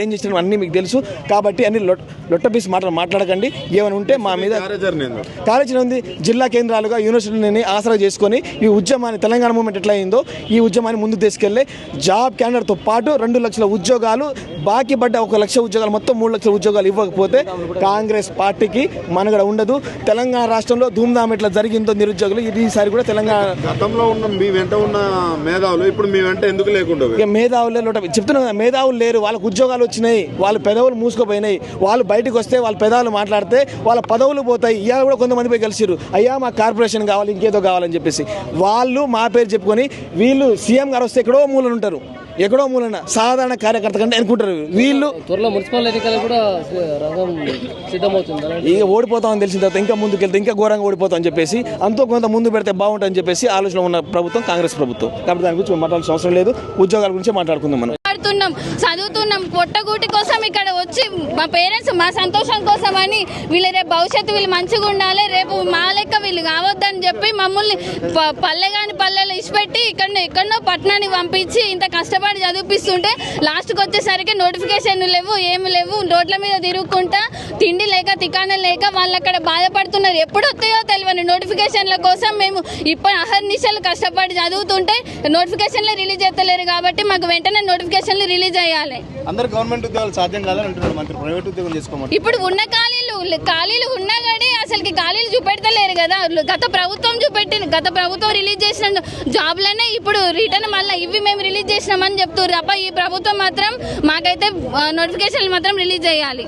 ఏం చేసినారు అన్నీ మీకు తెలుసు. కాబట్టి అన్ని లొట్టపీసి మాట్లాడకండి. ఏమైనా ఉంటే మా మీద కార్యాచరణ ఉంది. జిల్లా కేంద్రాలుగా యూనివర్సిటీని ఆసరా చేసుకొని ఈ ఉద్యమాన్ని తెలంగాణ మూవ్మెంట్ ఎట్లా అయిందో ఈ ఉద్యమాన్ని ముందుకు తీసుకెళ్లే జాబ్ క్యాలెండర్తో పాటు 2 లక్షల ఉద్యోగాలు బాకీ పడ్డ 1 లక్ష ఉద్యోగాలు మొత్తం 3 లక్షల ఉద్యోగాలు ఇవ్వకపోతే కాంగ్రెస్ పార్టీకి మనుగడ ఉండదు. తెలంగాణ రాష్ట్రంలో ధూమ్ధామ్ ఎట్లా జరిగిందో నిరుద్యోగులు ఈసారి కూడా తెలంగాణ గతంలో ఉన్న మీ వెంట ఉన్న మేధావులు ఇప్పుడు మీ వెంట ఎందుకు లేకుండా మేధావులే చెప్తున్నా కదా, మేధావులు లేరు. వాళ్ళకు ఉద్యోగాలు వచ్చినాయి, వాళ్ళ పెదవులు మూసుకుపోయినాయి. వాళ్ళు బయటకు వస్తే వాళ్ళ పెదాలు మాట్లాడితే వాళ్ళ పదవులు పోతాయి. ఇవాళ కూడా కొంతమంది పోయి కలిసిరు, అయ్యా మా కార్పొరేషన్ కావాలి ఇంకేదో కావాలని చెప్పేసి. వాళ్ళు మా పేరు చెప్పుకొని వీళ్ళు సీఎం గారు వస్తే ఎక్కడో మూలన ఉంటారు, ఎక్కడో మూలన సాధారణ కార్యకర్త కంటే అనుకుంటారు. వీళ్ళు త్వరలో మున్సిపల్ ఎన్నికలు కూడా రంగం సిద్ధమవుతుంది. ఇక ఓడిపోతామని తెలిసిన తర్వాత ఇంకా ముందుకెళ్తే ఇంకా ఘోరంగా ఓడిపోతామని చెప్పేసి అంతో కొంత ముందు పెడితే బాగుంటుందని చెప్పేసి ఆలోచన ఉన్న ప్రభుత్వం కాంగ్రెస్ ప్రభుత్వం. కాబట్టి దాని గురించి మాట్లాడాల్సిన అవసరం లేదు. ఉద్యోగాల గురించి మాట్లాడుకుందాం. మనం చదువుతున్నాం, పొట్టగూటి కోసం ఇక్కడ వచ్చి మా పేరెంట్స్ మా సంతోషం కోసం అని వీళ్ళు రేపు భవిష్యత్తు వీళ్ళు మంచిగా ఉండాలి, రేపు మా లెక్క వీళ్ళు కావద్దని చెప్పి మమ్మల్ని పల్లెలు ఇచ్చిపెట్టి ఎక్కడో పట్టణానికి పంపించి ఇంత కష్టపడి చదివిపిస్తుంటే లాస్ట్కి వచ్చేసరికి నోటిఫికేషన్లు లేవు, ఏమి లేవు. రోడ్ల మీద తిరుగుకుంటా తిండి లేక తికాణం లేక వాళ్ళు అక్కడ బాధపడుతున్నారు. ఎప్పుడు వస్తాయో తెలియని నోటిఫికేషన్ల కోసం మేము ఇప్పుడు అహర్నిశలు కష్టపడి చదువుతుంటే నోటిఫికేషన్లు రిలీజ్ చేస్తలేరు. కాబట్టి మాకు వెంటనే నోటిఫికేషన్లు రిలీజ్ అయ్యాలి. అందరు గవర్నమెంట్ ఉద్యోగాలు సాధ్యం కాదని అంటున్నారు, మంత్రి ప్రైవేట్ ఉద్యోగం చేసుకోమని. ఇప్పుడు ఉన్న ఖాళీలు ఉన్నా కానీ అసలుకి ఖాళీలు చూపెడతలేరు కదా. గత ప్రభుత్వం రిలీజ్ చేసిన జాబ్లనే ఇప్పుడు రిటర్న్ మళ్ళీ ఇవి మేము రిలీజ్ చేసినామని చెప్తున్నారు తప్ప ఈ ప్రభుత్వం మాత్రం మాకైతే నోటిఫికేషన్లు మాత్రం రిలీజ్ చేయాలి.